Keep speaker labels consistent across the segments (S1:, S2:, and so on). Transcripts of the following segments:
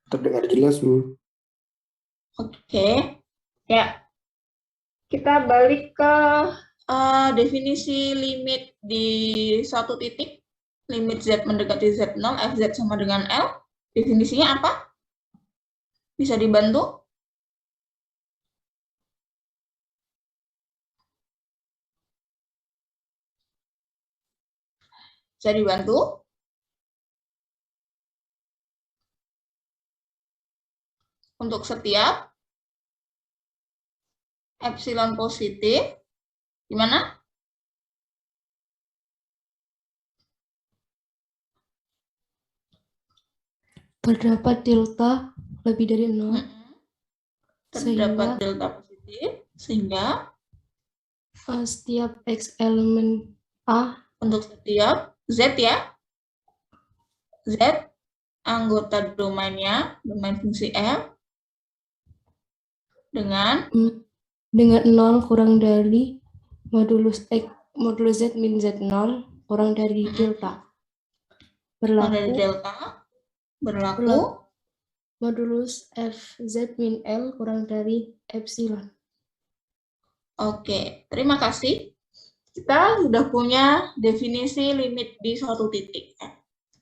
S1: Terdengar jelas, Bu.
S2: Oke, ya. Kita balik ke definisi limit di suatu titik. Limit Z mendekati Z0, Fz sama dengan L. Definisinya apa? Bisa dibantu? Bisa dibantu? Untuk setiap epsilon positif, gimana?
S3: Terdapat delta lebih dari 0,
S2: Terdapat
S3: sehingga
S2: delta positif, sehingga
S3: setiap X elemen A
S2: untuk setiap Z ya, Z anggota domainnya, domain fungsi F, dengan
S3: 0 kurang dari modulus X, modulus Z min Z0 kurang dari delta.
S2: dari
S3: Berlaku
S2: delta, berlaku
S3: modulus Fz min L kurang dari epsilon.
S2: Oke, terima kasih. Kita sudah punya definisi limit di suatu titik.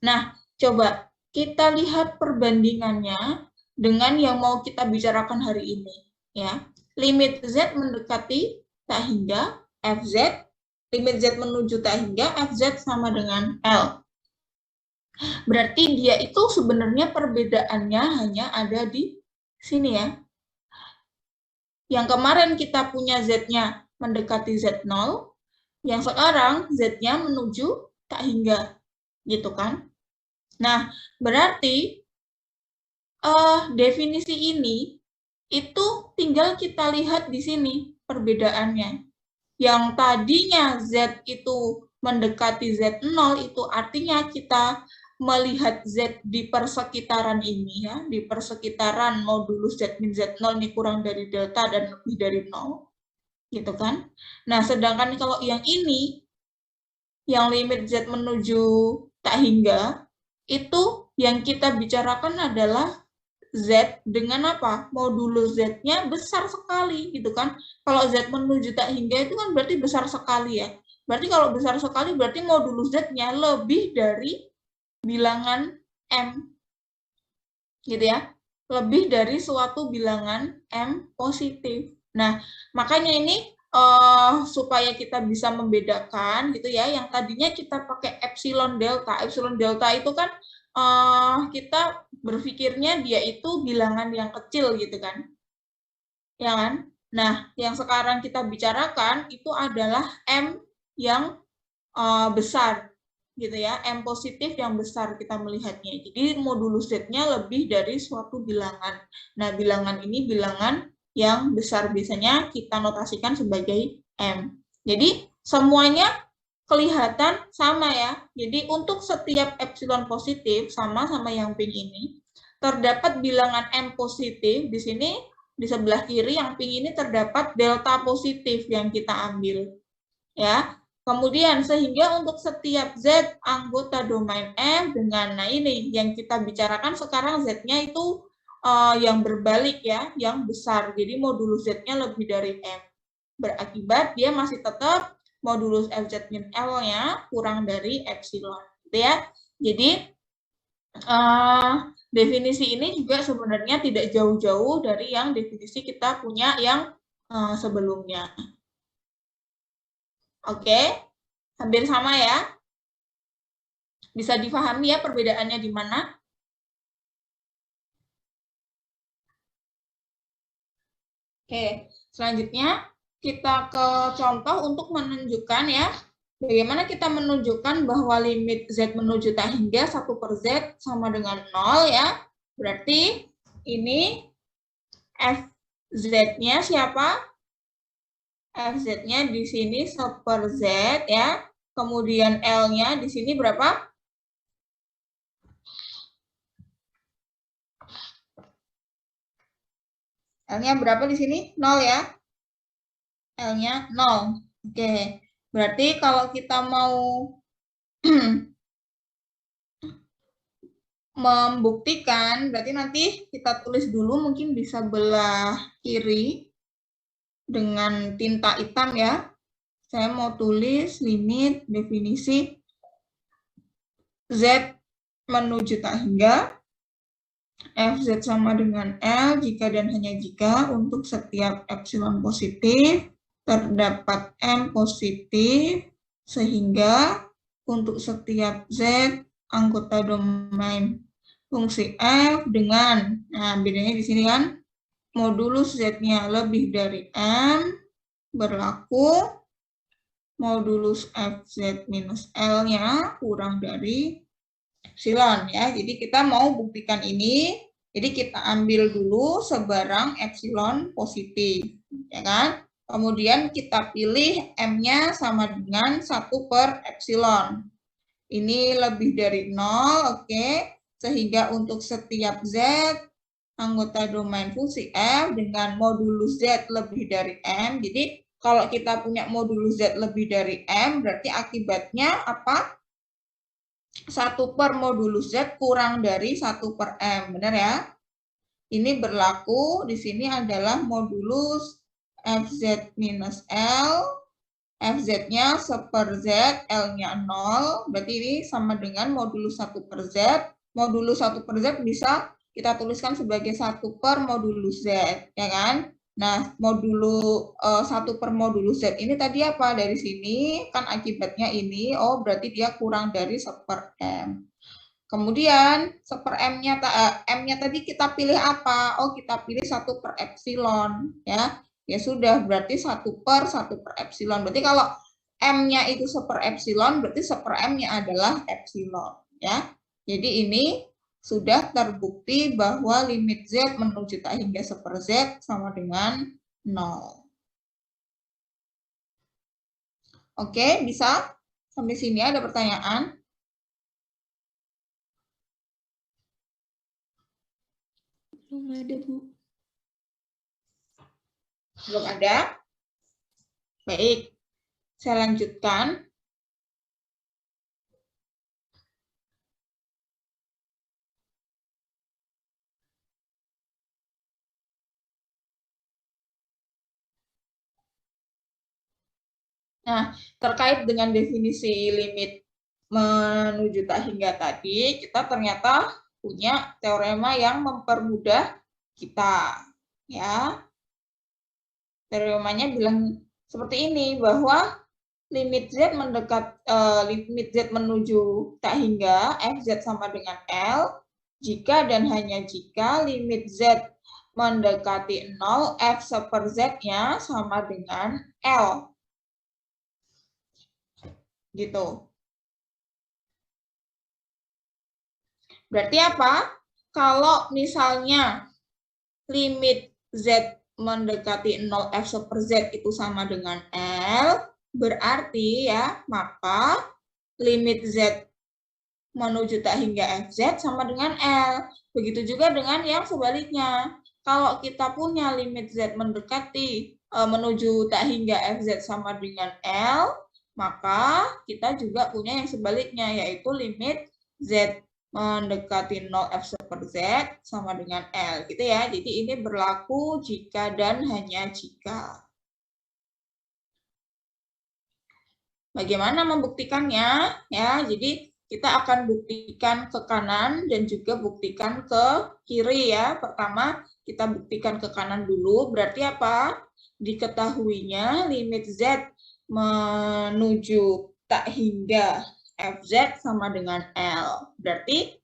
S2: Nah, coba kita lihat perbandingannya dengan yang mau kita bicarakan hari ini. Ya, limit Z mendekati tak hingga Fz, limit Z menuju tak hingga Fz sama dengan L. Berarti dia itu sebenarnya perbedaannya hanya ada di sini ya. Yang kemarin kita punya Z-nya mendekati Z0, yang sekarang Z-nya menuju tak hingga, gitu kan? Nah, berarti definisi ini itu tinggal kita lihat di sini perbedaannya. Yang tadinya Z itu mendekati Z0 itu artinya kita melihat Z di persekitaran ini ya, di persekitaran modulus Z min Z0 ini kurang dari delta dan lebih dari 0. Gitu kan? Nah, sedangkan kalau yang ini yang limit Z menuju tak hingga itu yang kita bicarakan adalah Z dengan apa? Modulus Z-nya besar sekali gitu kan. Kalau Z menuju tak hingga itu kan berarti besar sekali ya. Berarti kalau besar sekali berarti modulus Z-nya lebih dari bilangan M. Gitu ya. Lebih dari suatu bilangan M positif. Nah, makanya ini supaya kita bisa membedakan gitu ya, yang tadinya kita pakai epsilon delta. Epsilon delta itu kan kita berpikirnya dia itu bilangan yang kecil gitu kan. Ya kan? Nah, yang sekarang kita bicarakan itu adalah M yang besar gitu ya, M positif yang besar kita melihatnya. Jadi modulus Z-nya lebih dari suatu bilangan. Nah, bilangan ini bilangan yang besar, biasanya kita notasikan sebagai M. Jadi semuanya kelihatan sama ya. Jadi untuk setiap epsilon positif sama yang pink ini terdapat bilangan M positif di sini di sebelah kiri yang pink ini terdapat delta positif yang kita ambil. Ya. Kemudian sehingga untuk setiap Z anggota domain M dengan, nah ini yang kita bicarakan sekarang Z-nya itu yang berbalik ya, yang besar. Jadi modulus Z-nya lebih dari M. Berakibat dia masih tetap modulus Fz min L-nya kurang dari epsilon. Gitu ya. Jadi definisi ini juga sebenarnya tidak jauh-jauh dari yang definisi kita punya yang sebelumnya. Oke, hampir sama ya. Bisa difahami ya perbedaannya di mana? Oke, selanjutnya kita ke contoh untuk menunjukkan ya, bagaimana kita menunjukkan bahwa limit Z menuju tak hingga 1/Z sama dengan 0 ya. Berarti ini Fz-nya siapa? Fz-nya di sini 1/Z ya. Kemudian L-nya di sini berapa? L-nya berapa di sini? 0 ya. L-nya 0. Oke. Berarti kalau kita mau membuktikan, berarti nanti kita tulis dulu, mungkin bisa belah kiri dengan tinta hitam ya. Saya mau tulis limit definisi Z menuju tak hingga Fz sama dengan L jika dan hanya jika untuk setiap epsilon positif terdapat M positif sehingga untuk setiap Z anggota domain fungsi F dengan, nah bedanya di sini kan, modulus Z-nya lebih dari M berlaku modulus Fz minus L-nya kurang dari epsilon ya. Jadi kita mau buktikan ini, jadi kita ambil dulu sebarang epsilon positif, ya kan? Kemudian kita pilih M-nya sama dengan 1 per epsilon. Ini lebih dari 0, oke. Sehingga untuk setiap Z, anggota domain fungsi F dengan modulus Z lebih dari M. Jadi kalau kita punya modulus Z lebih dari M, berarti akibatnya apa? 1 per modulus Z kurang dari 1 per M, benar ya? Ini berlaku, di sini adalah modulus Fz minus L, Fz-nya 1 per Z, L-nya 0, berarti ini sama dengan modulus 1 per Z. Modulus 1 per Z bisa kita tuliskan sebagai 1 per modulus Z, ya kan? Nah, modulus 1 per modulus Z ini tadi apa? Dari sini kan akibatnya ini, oh berarti dia kurang dari 1 per M. Kemudian 1 per M-nya tadi kita pilih apa? Oh, kita pilih 1 per epsilon, ya. Ya sudah, berarti 1 per epsilon. Berarti kalau M-nya itu 1 per epsilon, berarti 1 per M-nya adalah epsilon, ya. Jadi ini sudah terbukti bahwa limit Z menuju tak hingga 1 per Z sama dengan 0. Oke, bisa? Sampai sini ada pertanyaan?
S3: Belum ada, Bu.
S2: Belum ada? Baik, saya lanjutkan. Nah, terkait dengan definisi limit menuju tak hingga tadi, kita ternyata punya teorema yang mempermudah kita. Ya, teoremanya bilang seperti ini, bahwa limit Z limit Z menuju tak hingga Fz sama dengan L jika dan hanya jika limit Z mendekati 0, F per Z-nya sama dengan L. Gitu. Berarti apa? Kalau misalnya limit Z mendekati 0 F per Z itu sama dengan L, berarti ya, maka limit Z menuju tak hingga Fz sama dengan L. Begitu juga dengan yang sebaliknya. Kalau kita punya limit Z mendekati menuju tak hingga Fz sama dengan L, maka kita juga punya yang sebaliknya, yaitu limit Z mendekati 0 F per Z sama dengan L, gitu ya. Jadi ini berlaku jika dan hanya jika. Bagaimana membuktikannya? Ya, jadi kita akan buktikan ke kanan dan juga buktikan ke kiri ya. Pertama, kita buktikan ke kanan dulu. Berarti apa? Diketahuinya limit Z menuju tak hingga Fz sama dengan L. Berarti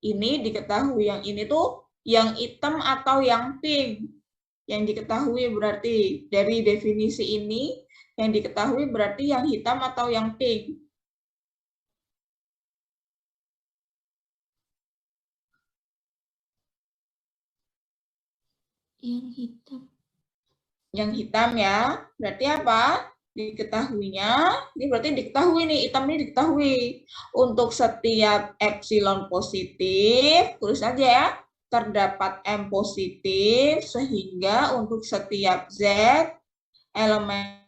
S2: ini diketahui, yang ini tuh yang hitam atau yang pink. Yang diketahui berarti dari definisi ini, yang diketahui berarti yang hitam atau yang pink.
S3: Yang hitam.
S2: Yang hitam ya, berarti apa? Diketahuinya, ini berarti diketahui nih, hitam ini diketahui. Untuk setiap epsilon positif, tulis aja ya, terdapat M positif, sehingga untuk setiap Z, elemen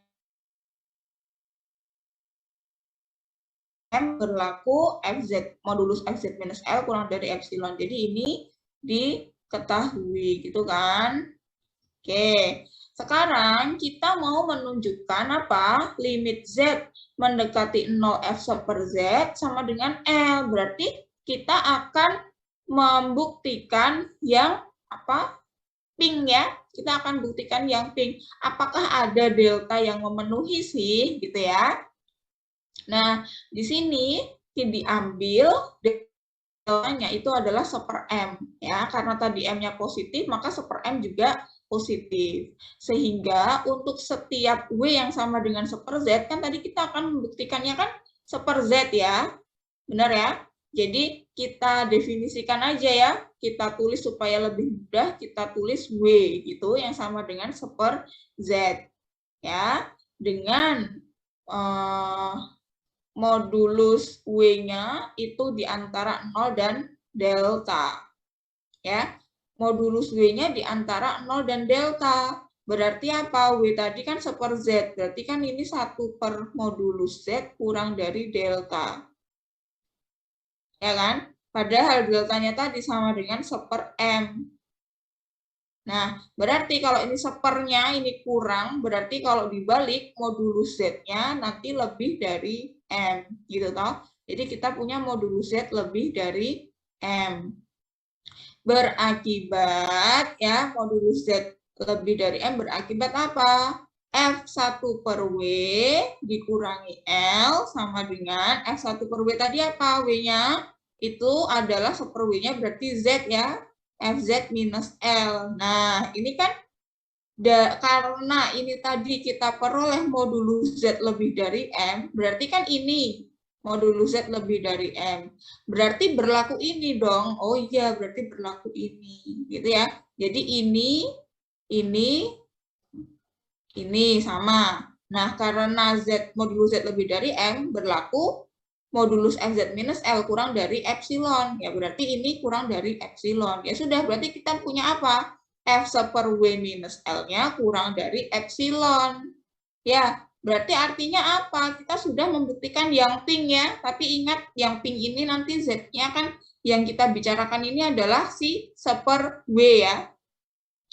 S2: M berlaku FZ, modulus FZ minus L kurang dari epsilon. Jadi ini diketahui gitu kan. Oke, sekarang kita mau menunjukkan apa? Limit Z mendekati 0 F per Z sama dengan L. Berarti kita akan membuktikan yang apa? Pink ya. Kita akan buktikan yang pink. Apakah ada delta yang memenuhi sih gitu ya. Nah, di sini diambil deltanya itu adalah 1/M ya. Karena tadi M-nya positif, maka 1/M juga positif. Sehingga untuk setiap W yang sama dengan 1/Z, kan tadi kita akan membuktikannya kan 1/Z ya. Benar ya? Jadi kita definisikan aja ya. Kita tulis supaya lebih mudah, kita tulis W gitu yang sama dengan 1/Z ya. Dengan modulus W-nya itu di antara 0 dan delta. Ya. Modulus W-nya di antara 0 dan delta. Berarti apa? W tadi kan 1/Z. Berarti kan ini 1 per modulus Z kurang dari delta. Ya kan? Padahal deltanya tadi sama dengan 1/M. Nah, berarti kalau ini 1/nya ini kurang, berarti kalau dibalik modulus Z-nya nanti lebih dari M, gitu toh. Jadi kita punya modulus Z lebih dari M. Berakibat ya, modulus Z lebih dari M berakibat apa? F1 per W dikurangi L sama dengan F1 per W tadi apa? W-nya itu adalah 1/W-nya berarti Z ya. FZ minus L. Nah, ini kan karena ini tadi kita peroleh modulus Z lebih dari M, berarti kan ini modulus Z lebih dari M. Berarti berlaku ini dong. Oh iya, berarti berlaku ini. Gitu ya. Jadi ini sama. Nah, karena Z modulus Z lebih dari M, berlaku modulus FZ minus L kurang dari epsilon. Ya, berarti ini kurang dari epsilon. Ya sudah, berarti kita punya apa? F per W minus L-nya kurang dari epsilon. Ya, berarti artinya apa? Kita sudah membuktikan yang pink ya. Tapi ingat, yang pink ini nanti Z-nya kan yang kita bicarakan ini adalah si per W ya.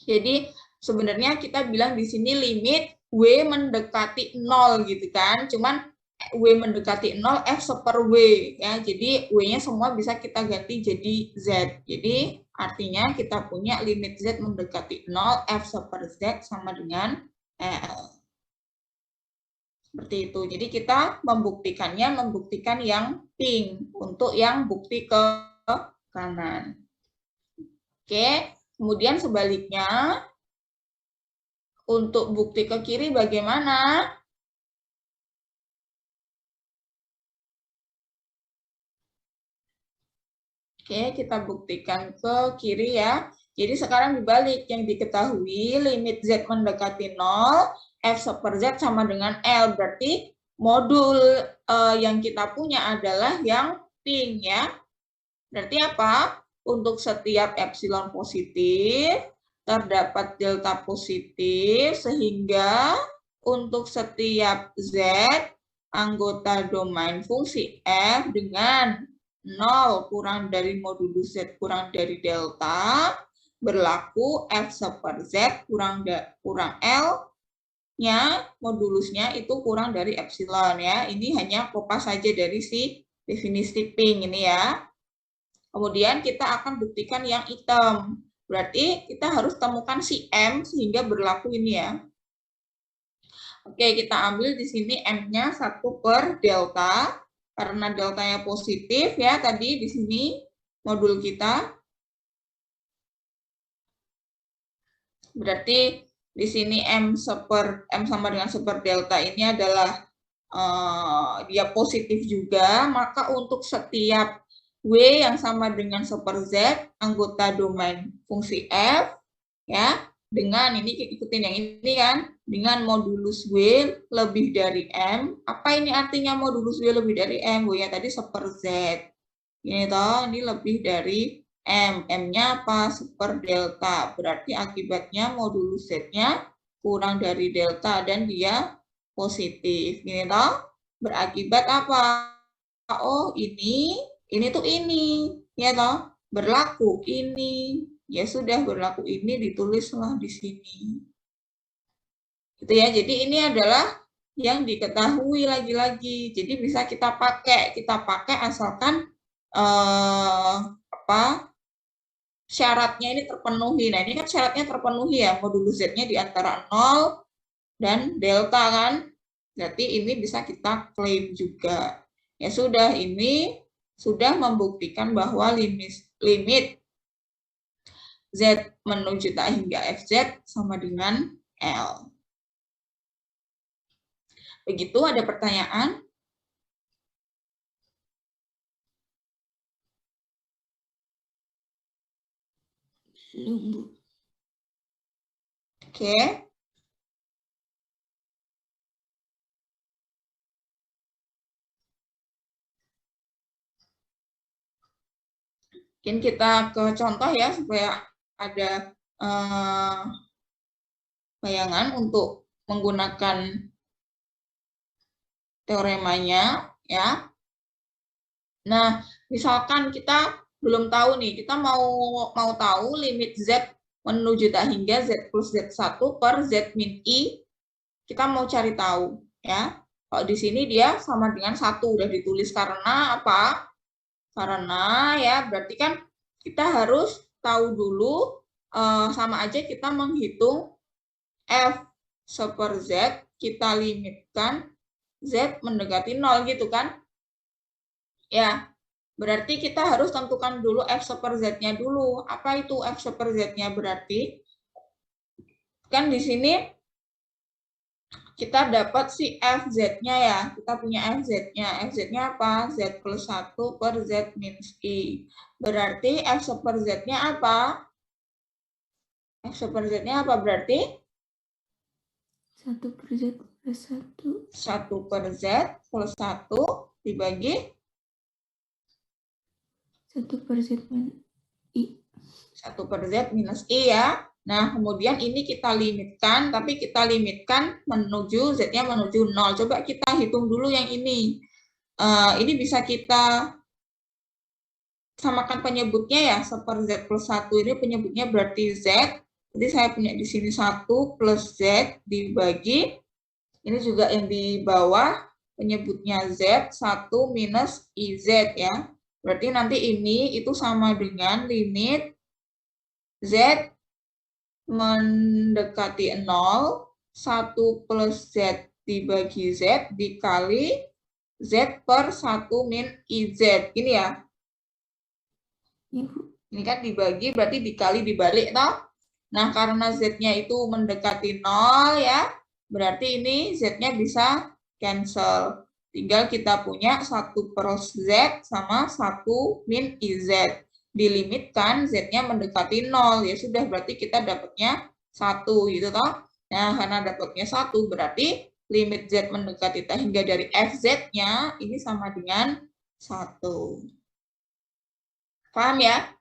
S2: Jadi, sebenarnya kita bilang di sini limit W mendekati 0 gitu kan. Cuman W mendekati 0, F per W. Ya. Jadi W-nya semua bisa kita ganti jadi Z. Jadi artinya kita punya limit Z mendekati 0, F per Z sama dengan L. Seperti itu. Jadi kita membuktikan yang pink. Untuk yang bukti ke kanan. Oke. Kemudian sebaliknya, untuk bukti ke kiri bagaimana? Oke, kita buktikan ke kiri ya. Jadi sekarang dibalik, yang diketahui limit Z mendekati 0, F per Z sama dengan L. Berarti modul yang kita punya adalah yang pink ya. Berarti apa? Untuk setiap epsilon positif, terdapat delta positif, sehingga untuk setiap Z, anggota domain fungsi F dengan 0 kurang dari modulus Z kurang dari delta, berlaku F per Z kurang L-nya, modulusnya itu kurang dari epsilon ya. Ini hanya kopas saja dari si definisi pink ini ya. Kemudian kita akan buktikan yang hitam. Berarti kita harus temukan si M sehingga berlaku ini ya. Oke, kita ambil di sini M-nya 1 per delta. Karena deltanya positif ya tadi di sini modul kita. Berarti di sini M sama dengan 1 per delta ini adalah dia positif juga. Maka untuk setiap W yang sama dengan 1 per Z, anggota domain fungsi F, ya, dengan ini ikutin yang ini kan, dengan modulus W lebih dari M. Apa ini artinya modulus W lebih dari M? W-nya tadi 1 per Z. Ini toh, ini lebih dari M. M-nya apa? 1 per delta. Berarti akibatnya modulus Z-nya kurang dari delta dan dia positif. Ini toh, berakibat apa? oh ini tuh ini, ya toh, berlaku ini, ya sudah berlaku ini ditulislah di sini. Gitu ya. Jadi ini adalah yang diketahui lagi-lagi. Jadi bisa kita pakai asalkan syaratnya ini terpenuhi. Nah, ini kan syaratnya terpenuhi ya, modulus Z-nya di antara 0 dan delta kan. Berarti ini bisa kita klaim juga. Ya sudah, ini sudah membuktikan bahwa limit Z menuju tak hingga FZ sama dengan L. Begitu, ada pertanyaan?
S3: Belum, Bu.
S2: Oke. Mungkin kita ke contoh ya, supaya ada bayangan untuk menggunakan teoremanya ya. Nah, misalkan kita belum tahu nih, kita mau tahu limit Z menuju tak hingga Z plus Z1 per Z min I, kita mau cari tahu ya. Kalau di sini dia sama dengan 1 udah ditulis karena apa? Karena ya berarti kan kita harus tahu dulu, sama aja kita menghitung F super Z, kita limitkan Z mendekati 0 gitu kan. Ya, berarti kita harus tentukan dulu F super Z-nya dulu. Apa itu F super Z-nya? Berarti kan di sini kita dapat si FZ-nya ya. Kita punya FZ-nya. FZ-nya apa? Z plus 1 per Z minus I. Berarti F super Z-nya apa? F super Z-nya apa berarti?
S3: 1 per Z plus 1.
S2: 1 per Z plus 1 dibagi
S3: 1 per Z minus I.
S2: 1 per Z minus I ya. Nah, kemudian ini kita limitkan, tapi kita limitkan menuju Z-nya menuju 0. Coba kita hitung dulu yang ini. Ini bisa kita samakan penyebutnya ya, 1 per Z plus 1 ini penyebutnya berarti Z. Jadi saya punya di sini 1 plus Z dibagi, ini juga yang di bawah penyebutnya Z, 1 minus IZ ya. Berarti nanti ini itu sama dengan limit Z mendekati 0, 1 plus Z dibagi Z dikali Z per 1 min IZ. Ini ya. Ini kan dibagi berarti dikali dibalik toh. Nah, karena Z-nya itu mendekati 0 ya, berarti ini Z-nya bisa cancel. Tinggal kita punya 1 per Z sama 1 min IZ. Dilimitkan Z-nya mendekati 0. Ya sudah, berarti kita dapatnya 1 gitu toh. Nah, karena dapatnya 1 berarti limit Z mendekati tak hingga dari FZ-nya ini sama dengan 1. Paham ya?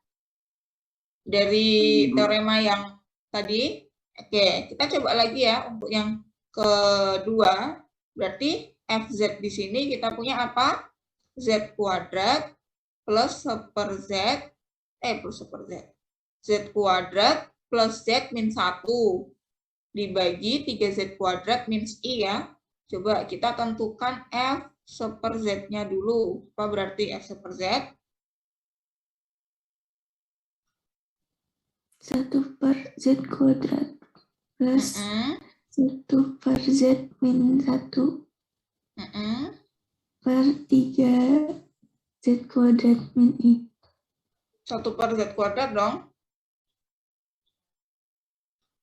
S2: Dari teorema yang tadi. Oke, kita coba lagi ya untuk yang kedua. Berarti FZ di sini kita punya apa? Z kuadrat plus 1 per Z, plus 1 per Z. Z kuadrat plus Z min 1 dibagi 3Z kuadrat minus I ya. Coba kita tentukan F 1 per Z-nya dulu. Apa berarti F 1 per Z?
S3: 1 per Z kuadrat plus 1 per Z min 1 per 3 Z kuadrat min I.
S2: 1 per Z kuadrat dong.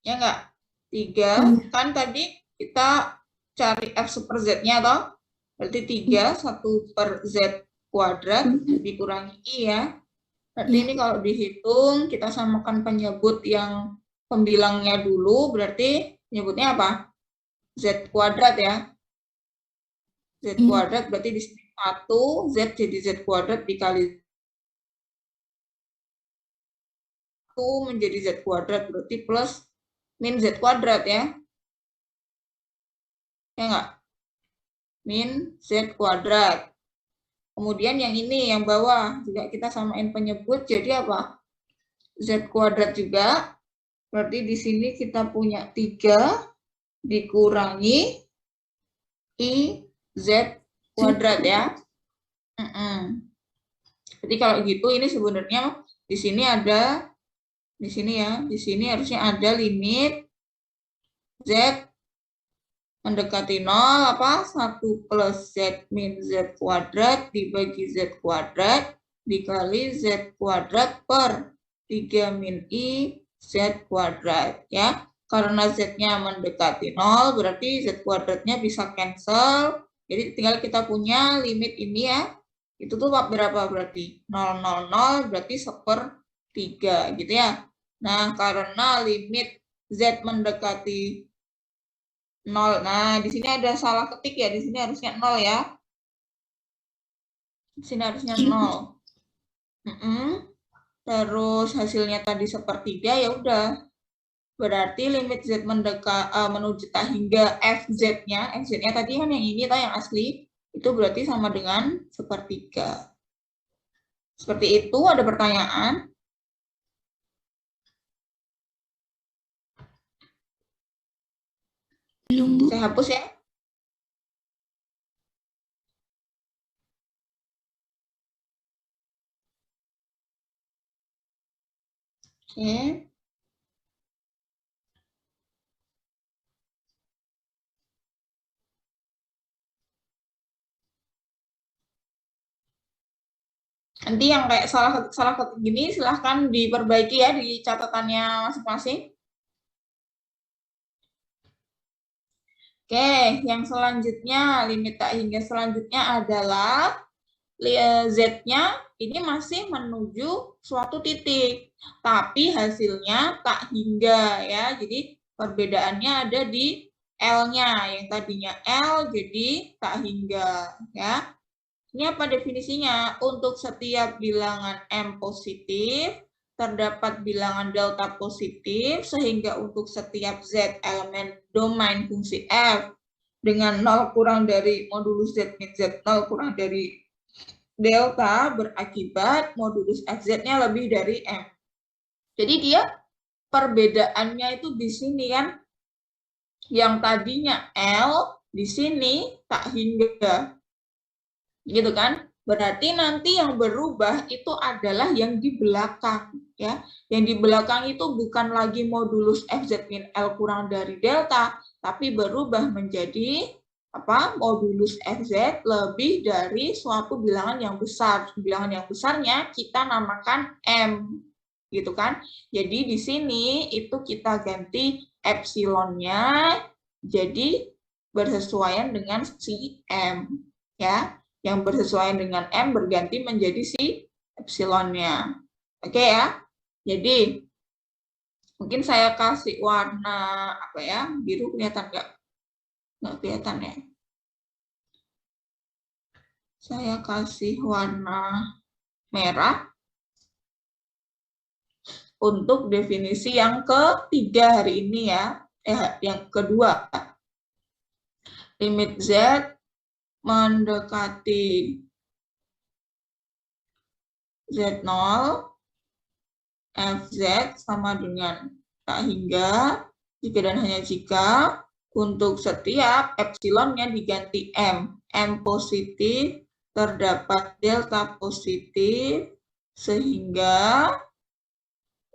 S2: Ya enggak? 3, kan tadi kita cari F super Z-nya toh. Berarti 3, 1 per Z kuadrat dikurangi I ya. Berarti ini kalau dihitung, kita samakan penyebut yang pembilangnya dulu, berarti penyebutnya apa? Z kuadrat ya. Z kuadrat berarti di sini 1, Z jadi Z kuadrat dikali 1 menjadi Z kuadrat, berarti plus min Z kuadrat ya. Ya enggak? Min Z kuadrat. Kemudian yang ini, yang bawah, juga kita samain penyebut, jadi apa? Z kuadrat juga, berarti di sini kita punya 3 dikurangi I Z kuadrat ya. Jadi kalau gitu ini sebenarnya di sini ada, di sini ya, di sini harusnya ada limit Z mendekati 0 apa? 1 plus Z min Z kuadrat dibagi Z kuadrat dikali Z kuadrat per 3 min I Z kuadrat ya. Karena Z-nya mendekati 0 berarti Z kuadratnya bisa cancel. Jadi tinggal kita punya limit ini ya. Itu tuh berapa berarti? 0, 0, 0 berarti 1/3 gitu ya. Nah, karena limit Z mendekati 0. Nah, di sini ada salah ketik ya. Di sini harusnya 0 ya. Di sini harusnya 0. Terus hasilnya tadi 1/3 ya udah. Berarti limit Z menuju tak hingga FZ-nya. FZ-nya tadi kan yang ini yang asli. Itu berarti sama dengan 1/3. Seperti itu, ada pertanyaan?
S3: Belum, Bu.
S2: Saya hapus ya. Oke. Nanti yang kayak salah ketik gini silahkan diperbaiki ya di catatannya masing-masing. Oke, yang selanjutnya, limit tak hingga selanjutnya adalah Z-nya ini masih menuju suatu titik, tapi hasilnya tak hingga ya. Jadi perbedaannya ada di L-nya, yang tadinya L jadi tak hingga ya. Ini apa definisinya? Untuk setiap bilangan M positif, terdapat bilangan delta positif, sehingga untuk setiap Z elemen domain fungsi F dengan 0 kurang dari modulus Z min Z 0 kurang dari delta berakibat modulus FZ-nya lebih dari M. Jadi dia perbedaannya itu di sini kan, yang tadinya L di sini tak hingga. Gitu kan? Berarti nanti yang berubah itu adalah yang di belakang ya. Yang di belakang itu bukan lagi modulus FZ min L kurang dari delta, tapi berubah menjadi apa? Modulus FZ lebih dari suatu bilangan yang besar. Bilangan yang besarnya kita namakan M. Gitu kan? Jadi di sini itu kita ganti epsilonnya jadi bersesuaian dengan si M ya. Yang bersesuaian dengan M berganti menjadi si epsilonnya. Oke ya. Jadi mungkin saya kasih warna apa ya? Biru kelihatan nggak? Nggak kelihatan ya. Saya kasih warna merah untuk definisi yang ketiga hari ini ya. Yang kedua. Limit Z mendekati Z0 Fz sama dengan tak hingga jika dan hanya jika untuk setiap epsilonnya diganti M. M positif terdapat delta positif sehingga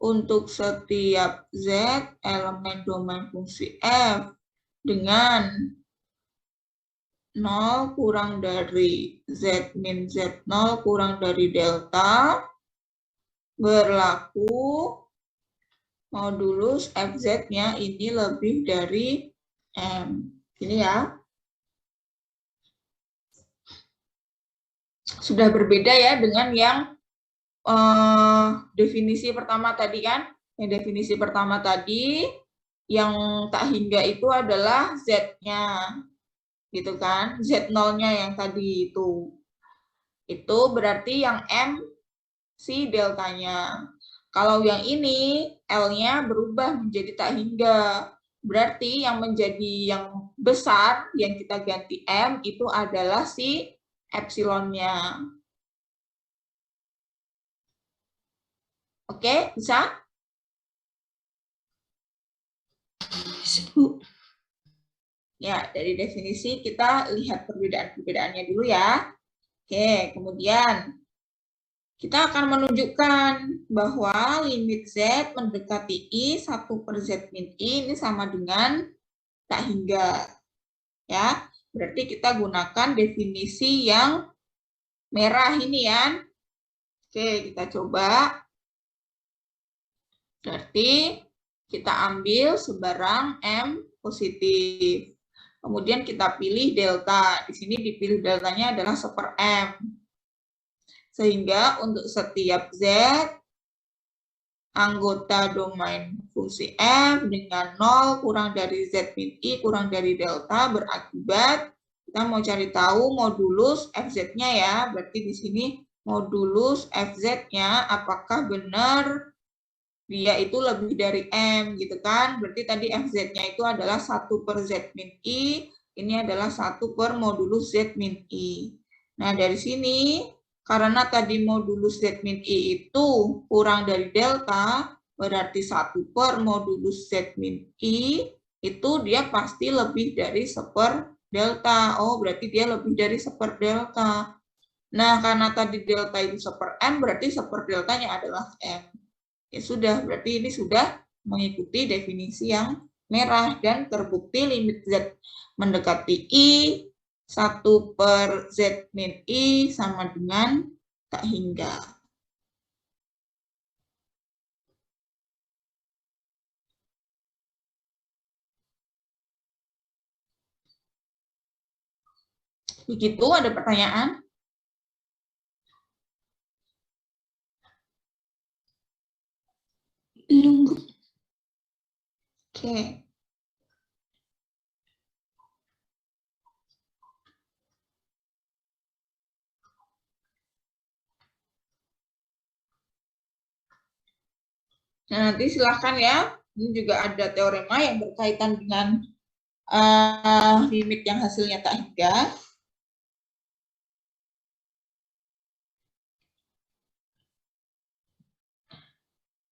S2: untuk setiap Z elemen domain fungsi F dengan 0 kurang dari Z min Z0 kurang dari delta berlaku modulus FZ-nya ini lebih dari M. Ini ya. Sudah berbeda ya dengan yang definisi pertama tadi kan. Yang definisi pertama tadi yang tak hingga itu adalah Z-nya. Gitu kan, Z0-nya yang tadi itu berarti yang M si deltanya. Kalau yang ini L-nya berubah menjadi tak hingga, berarti yang menjadi yang besar yang kita ganti M itu adalah si epsilonnya. Oke, bisa? Ya, dari definisi kita lihat perbedaan-perbedaannya dulu ya. Oke, kemudian kita akan menunjukkan bahwa limit Z mendekati I 1 per Z min I ini sama dengan tak hingga. Ya, berarti kita gunakan definisi yang merah ini ya. Oke, kita coba. Berarti kita ambil sebarang M positif. Kemudian kita pilih delta. Di sini dipilih deltanya adalah 1 M. Sehingga untuk setiap Z, anggota domain fungsi F dengan 0 kurang dari Z min I kurang dari delta berakibat kita mau cari tahu modulus FZ-nya ya. Berarti di sini modulus FZ-nya apakah benar dia itu lebih dari M gitu kan. Berarti tadi FZ-nya itu adalah 1 per Z min I, ini adalah 1 per modulus Z min I. Nah, dari sini karena tadi modulus Z min I itu kurang dari delta, berarti 1 per modulus Z min I, itu dia pasti lebih dari 1 delta. Oh, berarti dia lebih dari 1 delta. Nah, karena tadi delta itu 1 M, berarti 1 deltanya adalah M. Ya sudah, berarti ini sudah mengikuti definisi yang merah dan terbukti limit Z mendekati I 1 per Z min I sama dengan tak hingga. Begitu, ada pertanyaan?
S3: Belum, Bu.
S2: Oke. Nah, nanti silahkan ya. Ini juga ada teorema yang berkaitan dengan limit yang hasilnya tak hingga.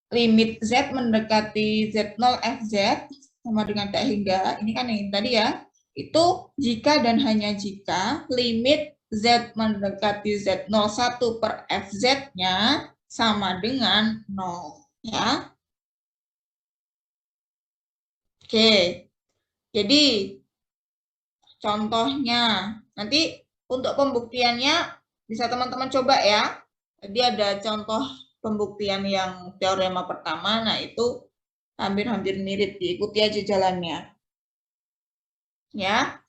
S2: Limit Z mendekati Z0 FZ sama dengan tak hingga. Ini kan yang tadi ya. Itu jika dan hanya jika limit Z mendekati Z01 per FZ-nya sama dengan 0. Ya. Oke. Jadi, contohnya. Nanti untuk pembuktiannya bisa teman-teman coba ya. Jadi ada contoh pembuktian yang teorema pertama. Nah, itu hampir-hampir mirip, diikuti aja jalannya. Ya.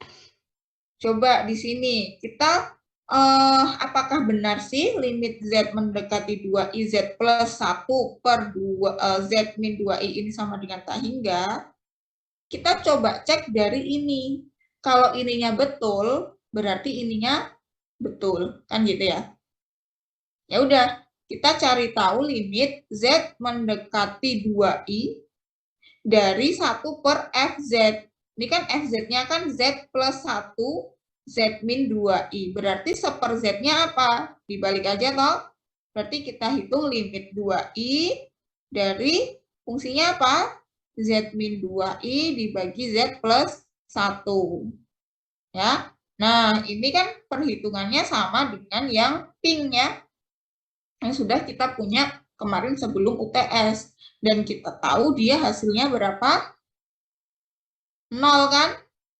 S2: Coba di sini kita apakah benar sih limit Z mendekati 2I Z plus 1 per 2 Z min 2I ini sama dengan tak hingga? Kita coba cek dari ini. Kalau ininya betul, berarti ininya betul. Kan gitu ya. Ya udah, kita cari tahu limit Z mendekati 2I dari 1 per FZ. Ini kan FZ-nya kan Z plus 1, Z min 2I. Berarti 1 per Z-nya apa? Dibalik aja toh. Berarti kita hitung limit 2I dari fungsinya apa? Z min 2I dibagi Z plus 1. Ya. Nah, ini kan perhitungannya sama dengan yang pink ya. Yang sudah kita punya kemarin sebelum UTS. Dan kita tahu dia hasilnya berapa? 0 kan?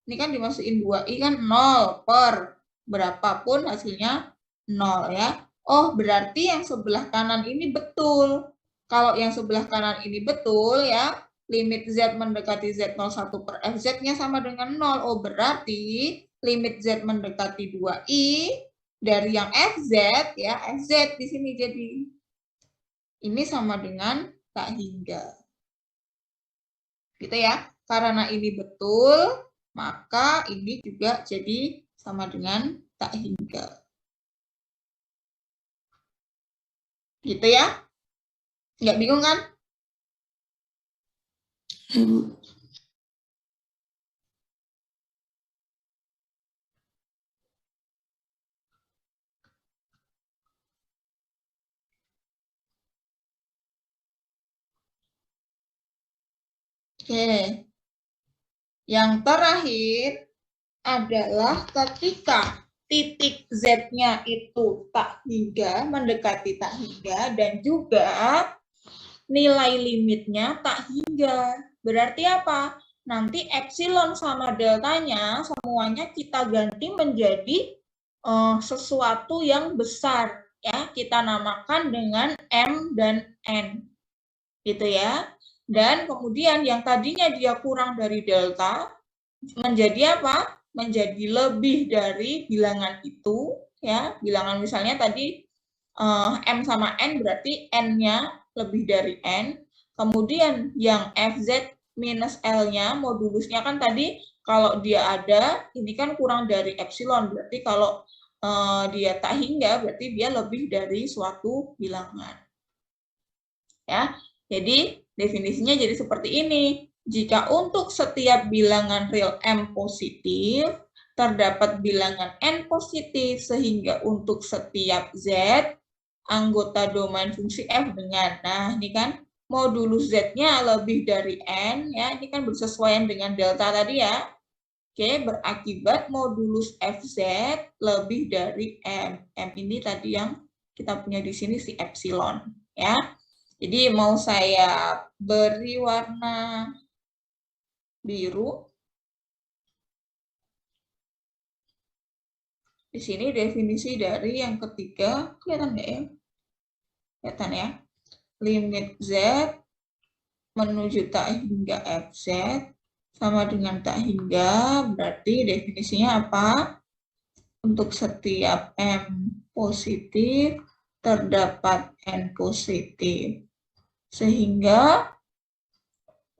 S2: Ini kan dimasukin 2i kan 0 per berapapun hasilnya 0 ya. Oh, berarti yang sebelah kanan ini betul. Kalau yang sebelah kanan ini betul ya, limit Z mendekati Z01 per FZ-nya sama dengan 0. Oh, berarti limit Z mendekati 2i dari yang FZ ya, FZ di sini jadi ini sama dengan tak hingga. Gitu ya. Karena ini betul, maka ini juga jadi sama dengan tak hingga. Gitu ya. Nggak bingung kan? Oke. Yang terakhir adalah ketika titik Z-nya itu tak hingga, mendekati tak hingga, dan juga nilai limitnya tak hingga. Berarti apa? Nanti epsilon sama deltanya semuanya kita ganti menjadi sesuatu yang besar. Ya, kita namakan dengan M dan N. Gitu ya. Dan kemudian yang tadinya dia kurang dari delta, menjadi apa? Menjadi lebih dari bilangan itu, ya. Bilangan misalnya tadi M sama N berarti N-nya lebih dari N. Kemudian yang FZ minus L-nya, modulusnya kan tadi kalau dia ada, ini kan kurang dari epsilon. Berarti kalau dia tak hingga, berarti dia lebih dari suatu bilangan. Ya, jadi definisinya jadi seperti ini. Jika untuk setiap bilangan real M positif, terdapat bilangan N positif, sehingga untuk setiap Z, anggota domain fungsi F dengan, nah ini kan modulus Z-nya lebih dari N, ya ini kan bersesuaian dengan delta tadi ya. Oke, berakibat modulus FZ lebih dari M. M ini tadi yang kita punya di sini si epsilon, ya. Jadi mau saya beri warna biru. Di sini definisi dari yang ketiga, kelihatan nggak ya? Kelihatan ya. Limit Z menuju tak hingga FZ sama dengan tak hingga, berarti definisinya apa? Untuk setiap M positif, terdapat N positif. Sehingga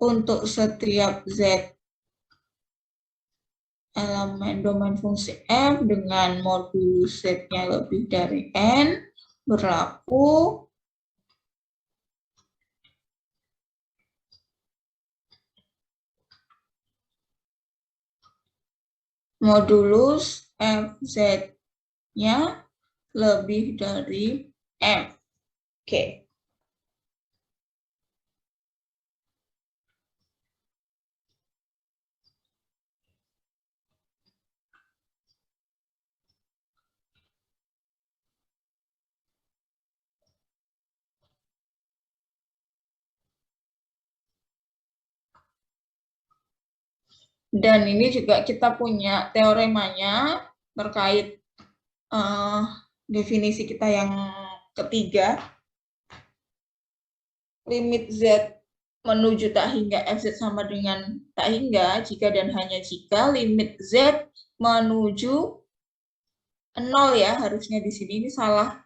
S2: untuk setiap Z elemen domain fungsi F dengan modulus Z-nya lebih dari N, berlaku modulus FZ-nya lebih dari M. Oke. Dan ini juga kita punya teoremanya terkait definisi kita yang ketiga. Limit Z menuju tak hingga FZ sama dengan tak hingga jika dan hanya jika limit Z menuju 0 ya, harusnya di sini ini salah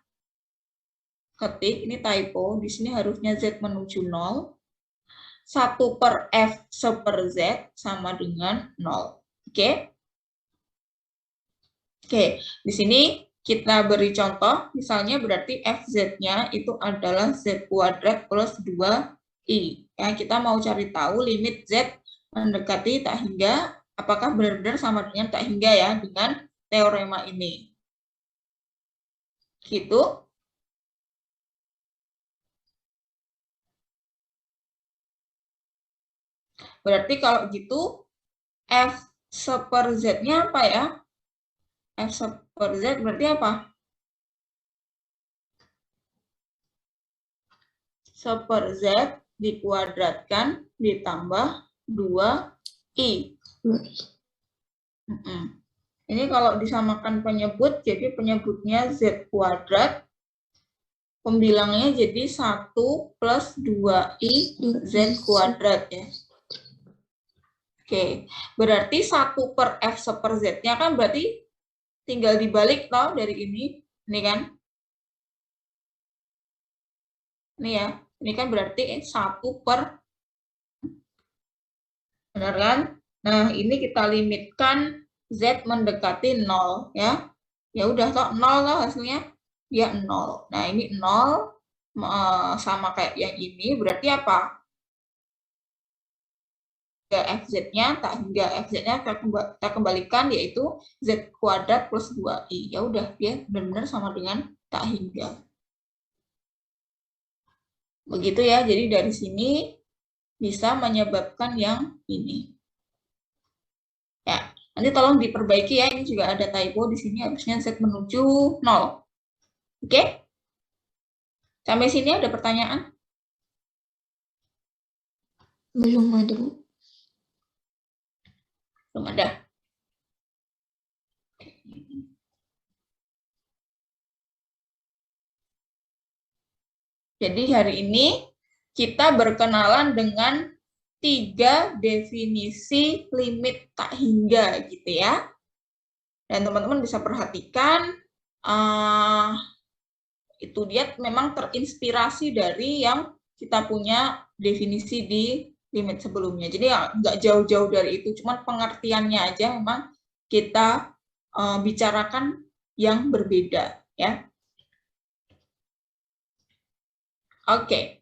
S2: ketik, ini typo, di sini harusnya Z menuju 0. 1 per F seper Z sama dengan 0. Oke? Oke, di sini kita beri contoh, misalnya berarti FZ-nya itu adalah Z kuadrat plus 2I. Ya, kita mau cari tahu limit Z mendekati tak hingga, apakah benar-benar sama dengan tak hingga ya, dengan teorema ini. Gitu. Berarti kalau gitu, F seper Z-nya apa ya? F seper Z berarti apa? Seper Z dikuadratkan ditambah 2I. Ini kalau disamakan penyebut, jadi penyebutnya Z kuadrat, pembilangnya jadi 1 plus 2I Z kuadrat ya. Oke, berarti 1 per F seper Z-nya kan berarti tinggal dibalik tau dari ini kan. Ini ya, ini kan berarti 1 per, benar kan? Nah, ini kita limitkan Z mendekati 0 ya. Ya udah toh 0 toh hasilnya dia 0. Nah, ini 0 sama kayak yang ini berarti apa? FZ-nya tak hingga FZ-nya kita kembalikan yaitu Z kuadrat plus 2I. Ya udah dia benar-benar sama dengan tak hingga. Begitu ya. Jadi dari sini bisa menyebabkan yang ini. Ya, nanti tolong diperbaiki ya, ini juga ada typo di sini, harusnya Z menuju 0. Oke? Sampai sini ada pertanyaan?
S3: Belum ada, Bu.
S2: Belum ada. Jadi hari ini kita berkenalan dengan 3 definisi limit tak hingga gitu ya. Dan teman-teman bisa perhatikan itu dia memang terinspirasi dari yang kita punya definisi di limit sebelumnya. Jadi ya nggak jauh-jauh dari itu, cuman pengertiannya aja memang kita bicarakan yang berbeda ya. Oke.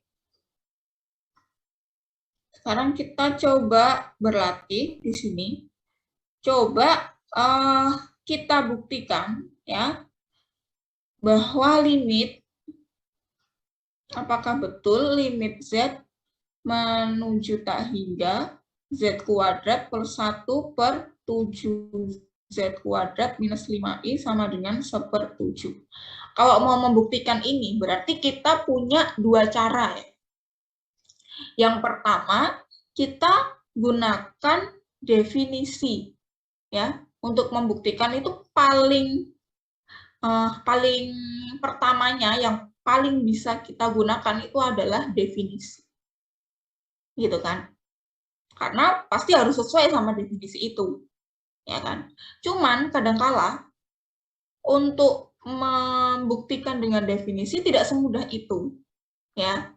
S2: Sekarang kita coba berlatih di sini. Coba kita buktikan ya bahwa limit, apakah betul limit Z menuju tak hingga Z kuadrat plus 1 per 7 Z kuadrat minus 5i sama dengan 1/7. Kalau mau membuktikan ini, berarti kita punya 2 cara ya. Yang pertama, kita gunakan definisi ya untuk membuktikan itu paling pertamanya yang paling bisa kita gunakan itu adalah definisi. Gitu kan? Karena pasti harus sesuai sama definisi itu. Ya kan? Cuman kadangkala untuk membuktikan dengan definisi tidak semudah itu. Ya.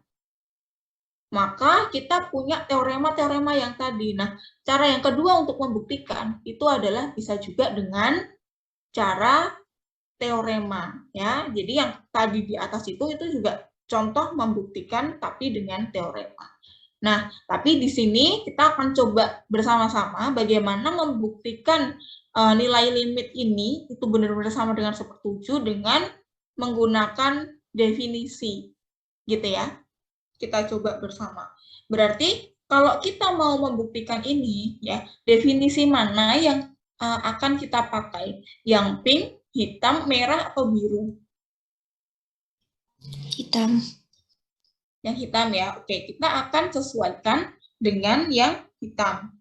S2: Maka kita punya teorema-teorema yang tadi. Nah, cara yang kedua untuk membuktikan itu adalah bisa juga dengan cara teorema ya. Jadi yang tadi di atas itu juga contoh membuktikan tapi dengan teorema. Nah, tapi di sini kita akan coba bersama-sama bagaimana membuktikan nilai limit ini itu benar-benar sama dengan 1/7 dengan menggunakan definisi. Gitu ya. Kita coba bersama. Berarti kalau kita mau membuktikan ini ya, definisi mana yang akan kita pakai? Yang pink, hitam, merah, atau biru?
S3: Hitam.
S2: Yang hitam ya. Oke, kita akan sesuaikan dengan yang hitam.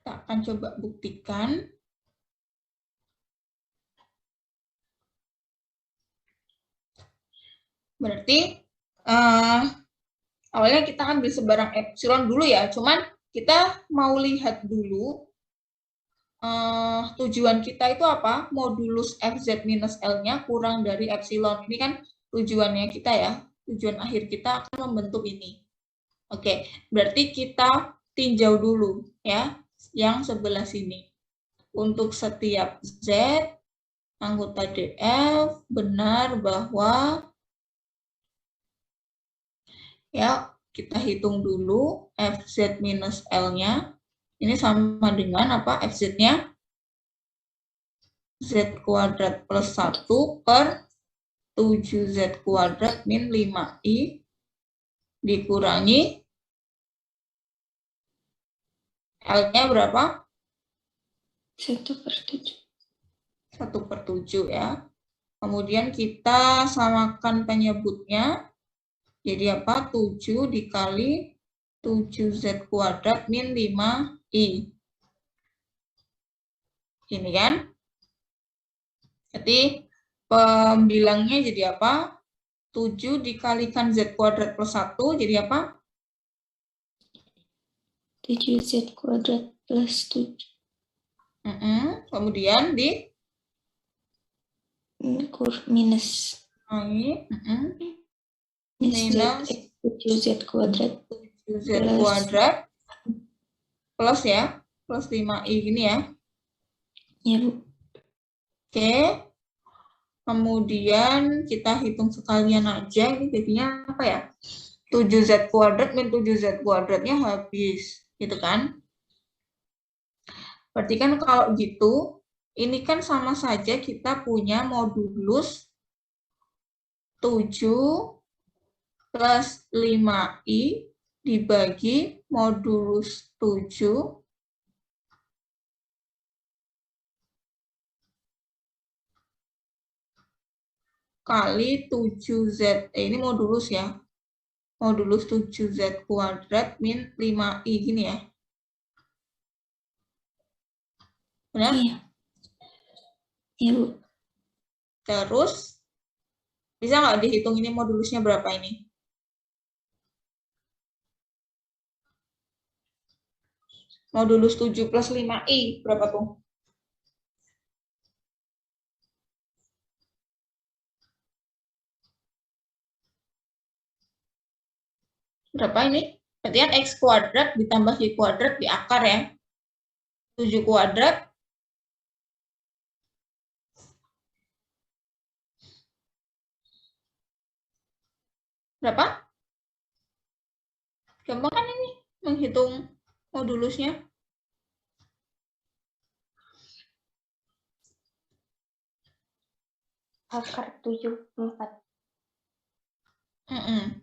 S2: Kita akan coba buktikan. Berarti awalnya kita ambil sebarang epsilon dulu ya. Cuman kita mau lihat dulu tujuan kita itu apa? Modulus Fz minus L-nya kurang dari epsilon. Ini kan tujuannya kita ya. Tujuan akhir kita akan membentuk ini. Oke, berarti kita tinjau dulu ya, yang sebelah sini. Untuk setiap Z, anggota DF, benar bahwa, ya kita hitung dulu Fz minus L-nya. Ini sama dengan apa? Fz-nya Z kuadrat plus 1 per 7Z kuadrat min 5i dikurangi L-nya berapa?
S3: 1/7.
S2: 1/7 ya. Kemudian kita samakan penyebutnya. Jadi apa? 7 dikali 7Z kuadrat min 5i. Ini kan? Jadi pembilangnya jadi apa? 7 dikalikan Z kuadrat plus 1 jadi apa?
S3: 7Z kuadrat plus 7.
S2: Kemudian di
S3: minus
S2: minus
S3: 7Z kuadrat
S2: 7Z kuadrat plus ya, plus 5i gini ya.
S3: Ya, Bu.
S2: Oke. Kemudian kita hitung sekalian aja, ini jadinya apa ya? 7Z kuadrat min 7Z kuadratnya habis, gitu kan? Berarti kan kalau gitu, ini kan sama saja kita punya modulus 7 plus 5i dibagi modulus 7 kali 7Z. Ini modulus ya. Modulus 7Z kuadrat min 5I. Gini ya. Benar?
S3: Iya. Iya, Bu.
S2: Terus, bisa nggak dihitung ini modulusnya berapa ini? Modulus 7 plus 5I, berapa tuh? Berapa ini? Berarti kan X kuadrat ditambah Y kuadrat di akar ya. 7 kuadrat. Berapa? Gampang kan ini menghitung modulusnya.
S3: Akar 74.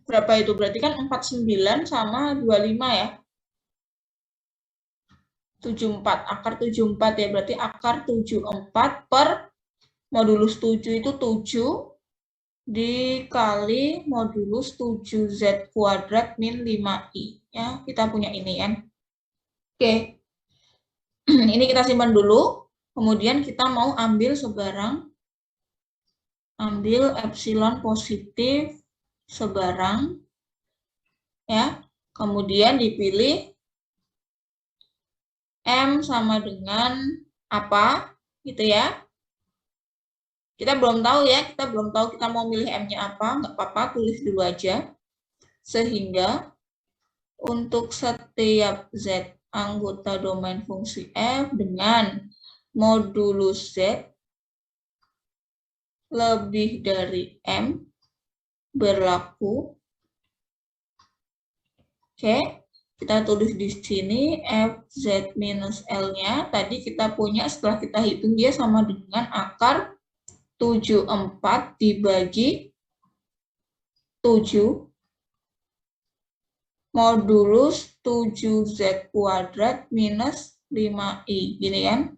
S2: Berapa itu? Berarti kan 49 sama 25 ya. 74, akar 74 ya. Berarti akar 74 per modulus 7 itu 7 dikali modulus 7Z kuadrat min 5I. Ya, kita punya ini kan. Oke. Ini kita simpan dulu. Kemudian kita mau ambil sebarang. Ambil epsilon positif sebarang. Ya. Kemudian dipilih M sama dengan apa, gitu ya. Kita belum tahu ya, kita belum tahu kita mau milih M-nya apa, nggak apa-apa, tulis dulu aja. Sehingga untuk setiap Z anggota domain fungsi F dengan modulus Z lebih dari M berlaku. Oke, kita tulis di sini Fz minus L-nya. Tadi kita punya setelah kita hitung dia sama dengan akar 74 dibagi 7 modulus 7Z kuadrat minus 5I. Gini kan?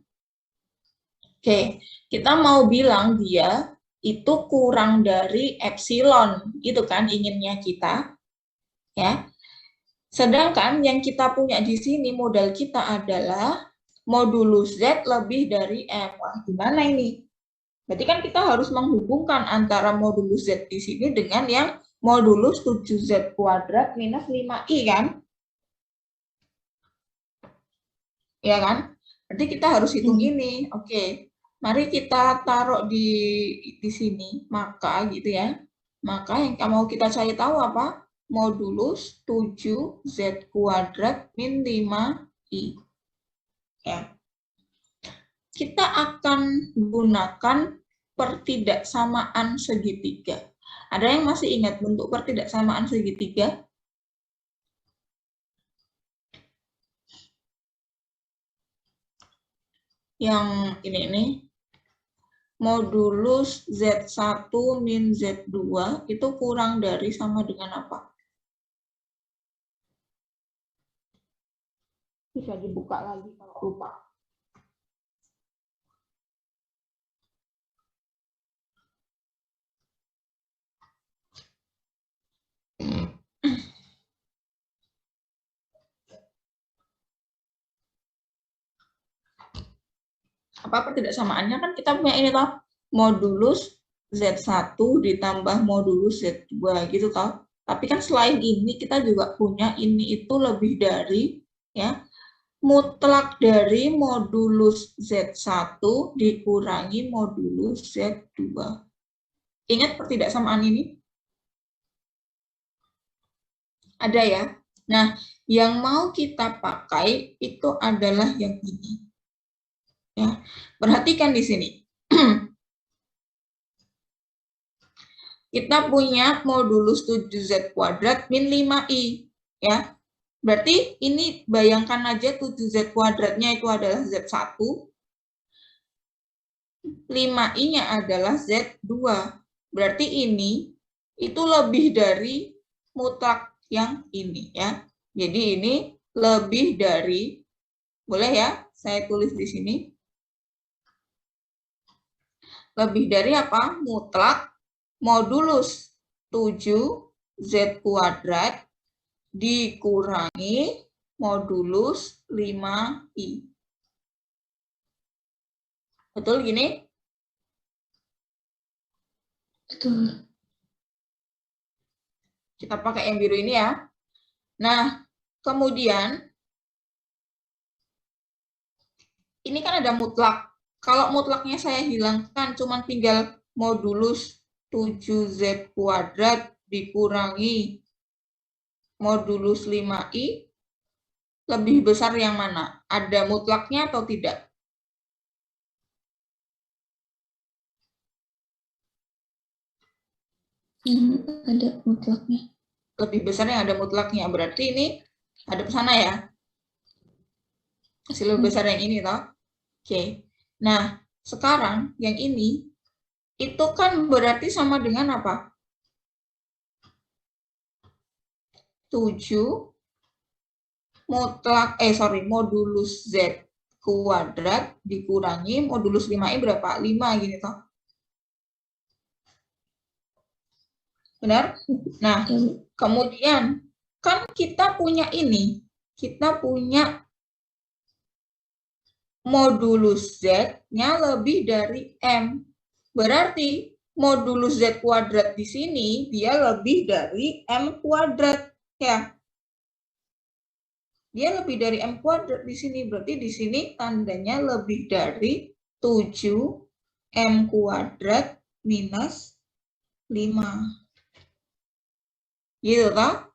S2: Oke, kita mau bilang dia itu kurang dari epsilon. Itu kan inginnya kita. Ya. Sedangkan yang kita punya di sini modal kita adalah modulus Z lebih dari M. Wah, gimana ini? Berarti kan kita harus menghubungkan antara modulus Z di sini dengan yang modulus 7Z kuadrat minus 5I kan? Ya kan? Berarti kita harus hitung ini. Oke, mari kita taruh di sini. Maka gitu ya. Maka yang mau kita cari tahu apa? Modulus 7Z kuadrat min 5I. Ya. Kita akan gunakan pertidaksamaan segitiga. Ada yang masih ingat bentuk pertidaksamaan segitiga? Yang ini modulus Z1 min Z2 itu kurang dari sama dengan apa? Bisa dibuka lagi kalau lupa. Apa pertidaksamaannya kan kita punya ini toh, modulus Z1 ditambah modulus Z2 gitu toh. Tapi kan selain ini kita juga punya ini itu lebih dari ya mutlak dari modulus Z1 dikurangi modulus Z2. Ingat pertidaksamaan ini? Ada ya? Nah, yang mau kita pakai itu adalah yang ini. Ya, perhatikan di sini. Kita punya modulus 7Z kuadrat min 5I. Ya, berarti ini bayangkan aja 7Z kuadratnya itu adalah Z1. 5I-nya adalah Z2. Berarti ini itu lebih dari mutlak yang ini ya. Jadi ini lebih dari, boleh ya, saya tulis di sini. Lebih dari apa? Mutlak modulus 7Z kuadrat dikurangi modulus 5I. Betul gini?
S3: Betul.
S2: Kita pakai yang biru ini ya. Nah, kemudian ini kan ada mutlak. Kalau mutlaknya saya hilangkan, cuma tinggal modulus 7Z kuadrat dikurangi modulus 5I, lebih besar yang mana? Ada mutlaknya atau tidak?
S3: Ada mutlaknya.
S2: Lebih besar yang ada mutlaknya. Berarti ini hadap sana ya. Masih lebih besar yang ini toh. Oke. Nah, sekarang yang ini itu kan berarti sama dengan apa? 7 modulus Z kuadrat dikurangi modulus 5I berapa? 5 gini toh. Benar? Nah, kemudian kan kita punya ini. Kita punya modulus Z-nya lebih dari M. Berarti modulus Z kuadrat di sini dia lebih dari M kuadrat ya. Dia lebih dari M kuadrat di sini. Berarti di sini tandanya lebih dari 7M kuadrat minus 5. Gitu kan?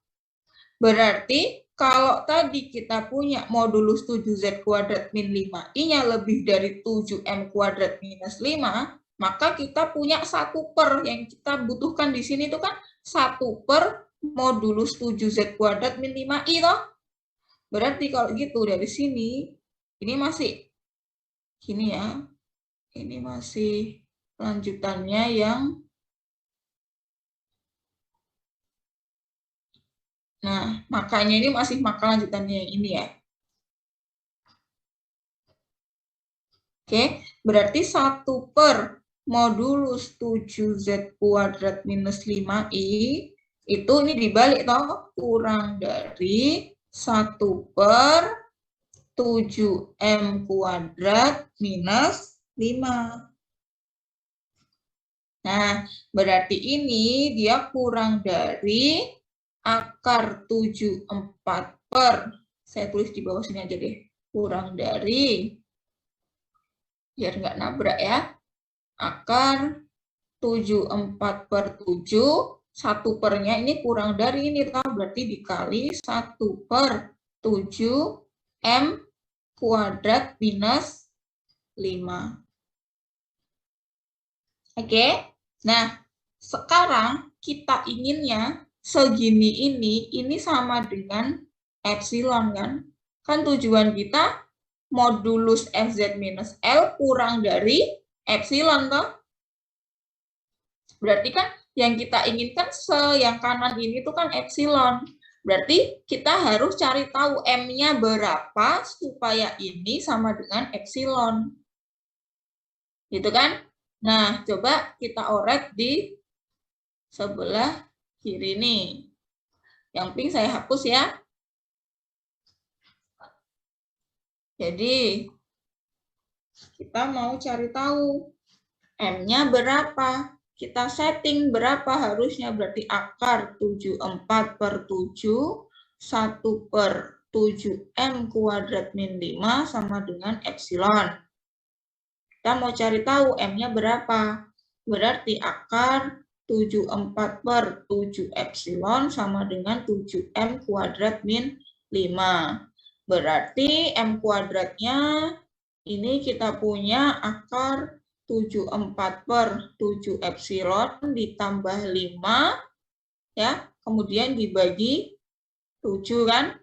S2: Berarti kalau tadi kita punya modulus 7Z kuadrat min 5I-nya lebih dari 7M kuadrat minus 5, maka kita punya 1 per. Yang kita butuhkan di sini itu kan 1 per modulus 7Z kuadrat min 5I toh. Berarti kalau gitu dari sini, ini masih gini ya, ini masih lanjutannya yang, nah makanya ini masih maka lanjutannya yang ini ya. Oke, berarti 1 per modulus 7Z kuadrat minus 5I, itu ini dibalik toh, kurang dari 1 per 7M kuadrat minus 5. Nah, berarti ini dia kurang dari akar 74 per, saya tulis di bawah sini aja deh, kurang dari, biar nggak nabrak ya, akar 74 per 7, 1 pernya ini kurang dari ini, berarti dikali 1 per 7M kuadrat minus 5. Oke, nah sekarang kita inginnya segini ini sama dengan epsilon kan? Kan tujuan kita modulus FZ minus L kurang dari epsilon toh. Berarti kan yang kita inginkan yang kanan ini tuh kan epsilon. Berarti kita harus cari tahu M-nya berapa supaya ini sama dengan epsilon. Gitu kan? Nah, coba kita oret di sebelah kiri nih. Yang pink saya hapus ya. Jadi, kita mau cari tahu M-nya berapa. Kita setting berapa harusnya. Berarti akar 74 per 7, 1 per 7M kuadrat min 5 sama dengan epsilon. Kita mau cari tahu M-nya berapa. Berarti akar 74 per 7 epsilon sama dengan 7M kuadrat min 5. Berarti M kuadratnya ini kita punya akar 74 per 7 epsilon ditambah 5, ya, kemudian dibagi 7 kan.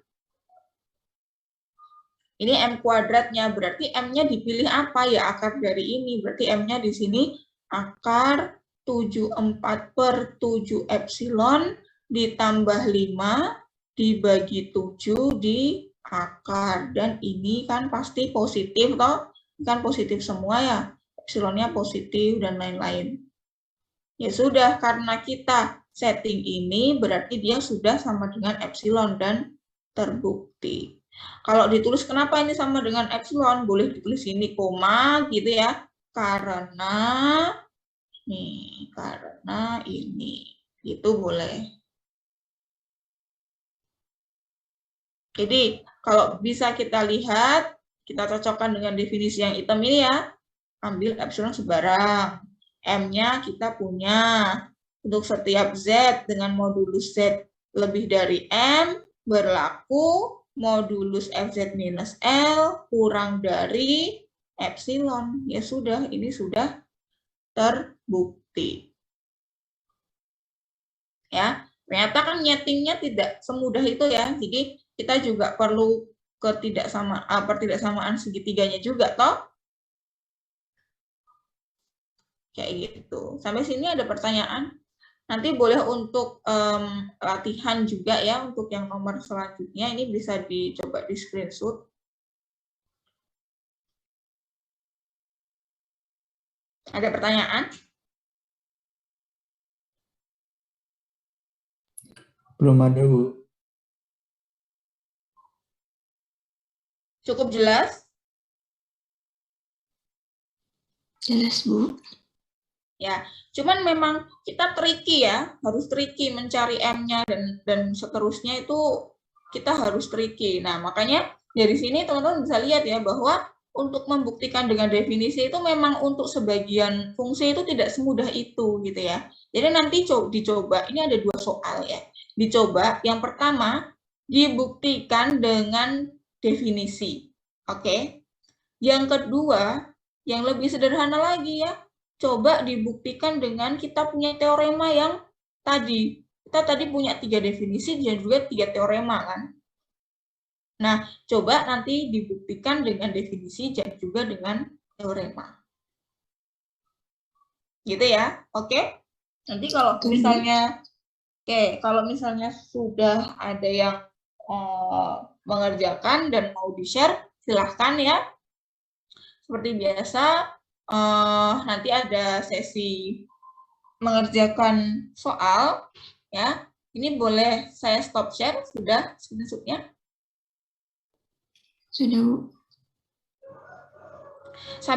S2: Ini M kuadratnya, berarti M-nya dipilih apa ya akar dari ini? Berarti M-nya di sini akar 74 per 7 epsilon ditambah 5 dibagi 7 di akar. Dan ini kan pasti positif, toh? Ini kan positif semua ya. Epsilonnya positif dan lain-lain. Ya sudah, karena kita setting ini, berarti dia sudah sama dengan epsilon dan terbukti. Kalau ditulis kenapa ini sama dengan epsilon, boleh ditulis ini koma gitu ya. Karena ini. Itu boleh. Jadi, kalau bisa kita lihat, kita cocokkan dengan definisi yang hitam ini ya. Ambil epsilon sebarang. M-nya kita punya. Untuk setiap Z dengan modulus Z lebih dari M, berlaku modulus FZ minus L kurang dari epsilon. Ya sudah, ini sudah terbukti. Ya, ternyata kan nyetingnya tidak semudah itu ya. Jadi kita juga perlu pertidaksamaan segitiganya juga, toh? Kayak gitu. Sampai sini ada pertanyaan? Nanti boleh untuk latihan juga ya, untuk yang nomor selanjutnya. Ini bisa dicoba di screenshot. Ada pertanyaan?
S1: Belum ada, Bu.
S2: Cukup jelas?
S3: Jelas, Bu.
S2: Ya, cuman memang kita tricky ya, harus tricky mencari M-nya dan seterusnya itu kita harus tricky. Nah, makanya dari sini teman-teman bisa lihat ya bahwa untuk membuktikan dengan definisi itu memang untuk sebagian fungsi itu tidak semudah itu gitu ya. Jadi nanti dicoba, ini ada 2 soal ya. Dicoba, yang pertama dibuktikan dengan definisi. Oke. Yang kedua, yang lebih sederhana lagi ya, coba dibuktikan dengan kita punya teorema yang tadi. Kita tadi punya 3 definisi dan juga 3 teorema kan. Nah, coba nanti dibuktikan dengan definisi dan juga dengan teorema. Gitu ya, oke? Nanti kalau misalnya, kalau misalnya sudah ada yang mengerjakan dan mau di-share, silahkan ya. Seperti biasa, nanti ada sesi mengerjakan soal, ya. Ini boleh saya stop share, sudah screenshot-nya?
S3: Sudah, Bu.
S2: Sampai